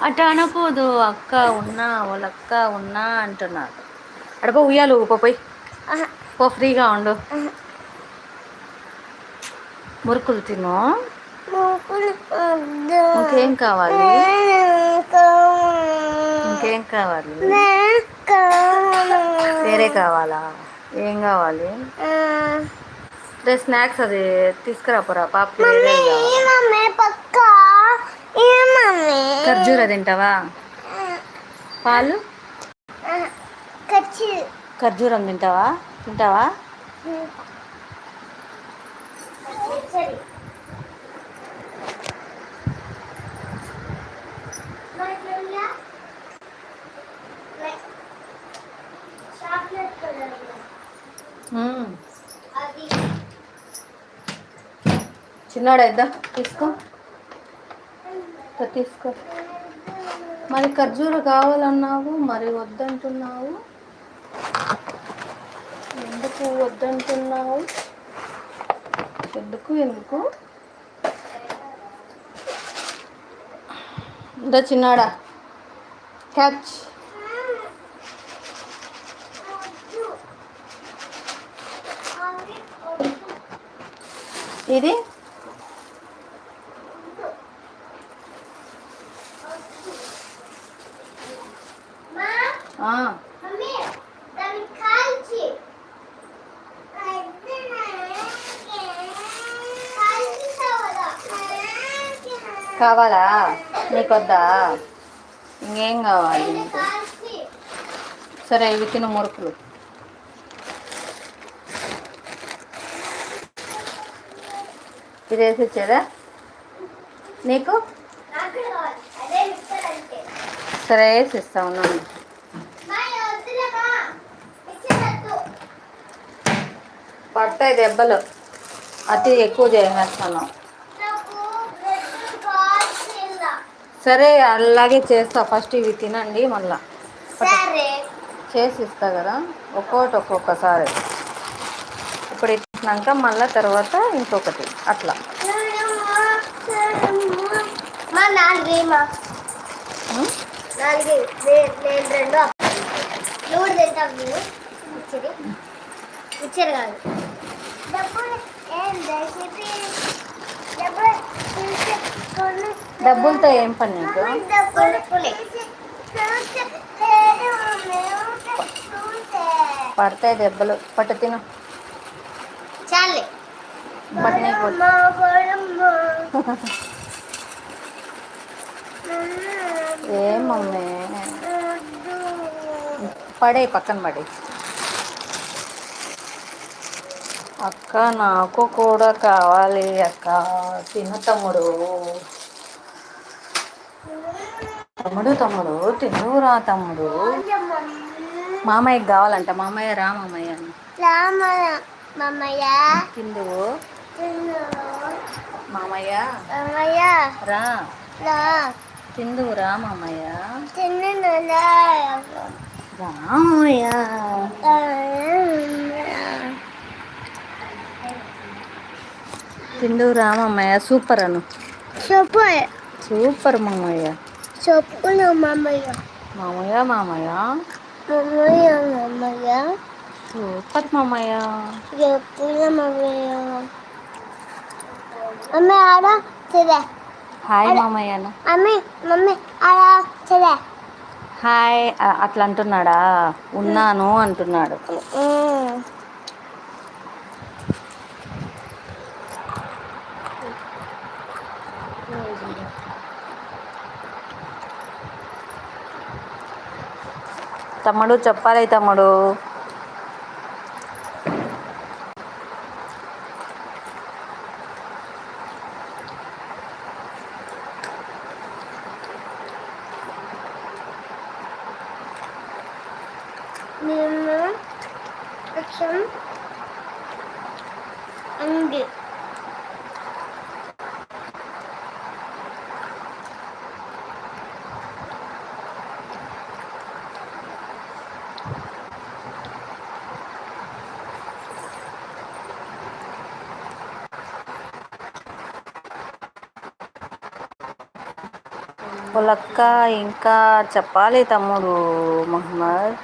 అట్ట అనకూడదు. అక్క ఉన్నా వాళ్ళక్క ఉన్నా అంటున్నారు. అడపో ఉయ్యాలు పోయి పో, ఫ్రీగా ఉండు. మురుకులు తిను. ఇంకేం కావాలి? ఇంకేం కావాలి? వేరే కావాలా? ఏం కావాలి? రే స్నాక్స్ అది తీసుకురాపోరా పాపకి. ఖర్జూర తింటావా? పాలు ఖర్జూరం తింటావా? తింటావా? చిన్నాడా ఇద్దా తీసుకో, తీసుకో. మరి ఖర్జూర కావాలన్నావు, మరి వద్దంటున్నావు. ఎందుకు వద్దంటున్నావు? ఎందుకు ఎందుకు ఇందా చిన్నాడా క్యాచ్. ఇది కావాలా? నీకొద్దా? ఇంకేం కావాలి నీకు? సరే ఇవి తిను మురుకులు. ఇది వేసి ఇచ్చేదా నీకు? సరే వేసి ఇస్తా ఉన్నాను. పడతాయి దెబ్బలు, అతి ఎక్కువ చేసేస్తాను. సరే అలాగే చేస్తా. ఫస్ట్ ఇవి తినండి, మళ్ళా చేసి ఇస్తా కదా, ఒక్కొక్కసారి. ఇప్పుడు ఇచ్చినాక మళ్ళీ తర్వాత ఇంకొకటి అట్లా. డబ్బులతో ఏం పని నీకు? పడతాయి దెబ్బలు. పట్టు తిను. ఏం మమ్మీ పడే, పక్కన పడే. అక్క నాకు కూడా కావాలి అక్క. తిను తమ్ముడు. తమ్ముడు తిన్నురా తమ్ముడు. మామయ్యకి కావాలంట. మామయ్య రా మామయ్య. తిందువు మామయ్య రా. తిందువు రా మామయ్య. రామయ్య తిందువు రా మామయ్య. సూపర్ అను. సూపర్ మామయ్య. మామయ్య మామయ్య సూపర్ మామయ్య. హాయ్ మామయ్య. హాయ్ అట్లా అంటున్నాడా? ఉన్నాను అంటున్నాడు. తమ్ముడు చెప్పాలి తమ్ముడు. వాళ్ళక్క ఇంకా చెప్పాలి తమ్ముడు మహమ్మద్.